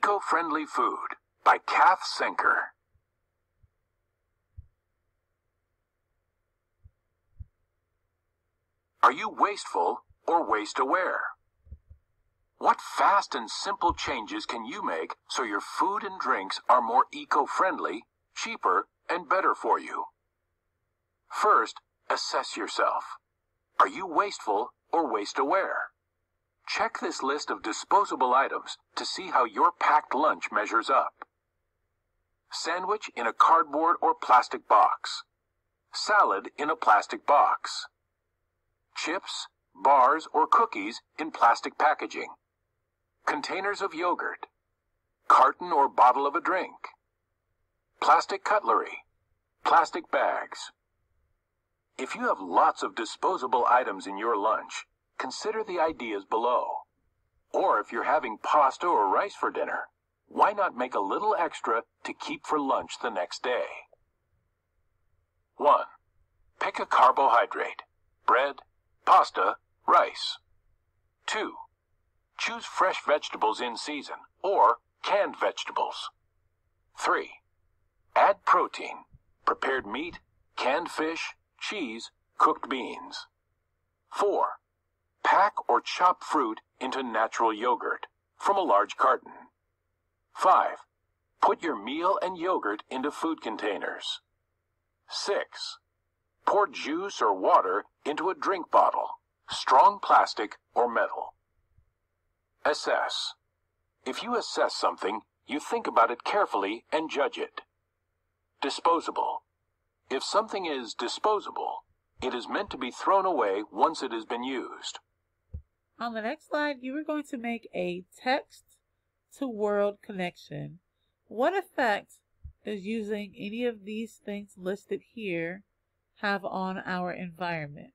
Eco-Friendly Food by Kath Senker. Are you wasteful or waste-aware? What fast and simple changes can you make so your food and drinks are more eco-friendly, cheaper, and better for you? First, assess yourself. Are you wasteful or waste-aware? Check this list of disposable items to see how your packed lunch measures up. Sandwich in a cardboard or plastic box. Salad in a plastic box. Chips, bars, or cookies in plastic packaging. Containers of yogurt. Carton or bottle of a drink. Plastic cutlery. Plastic bags. If you have lots of disposable items in your lunch, consider the ideas below. Or if you're having pasta or rice for dinner, why not make a little extra to keep for lunch the next day? 1. Pick a carbohydrate. Bread, pasta, rice. 2. Choose fresh vegetables in season or canned vegetables. 3. Add protein. Prepared meat, canned fish, cheese, cooked beans. 4. Pack or chop fruit into natural yogurt from a large carton. 5. Put your meal and yogurt into food containers. 6. Pour juice or water into a drink bottle, strong plastic or metal. Assess. If you assess something, you think about it carefully and judge it. Disposable. If something is disposable, it is meant to be thrown away once it has been used. On the next slide, you are going to make a text-to-world connection. What effect does using any of these things listed here have on our environment?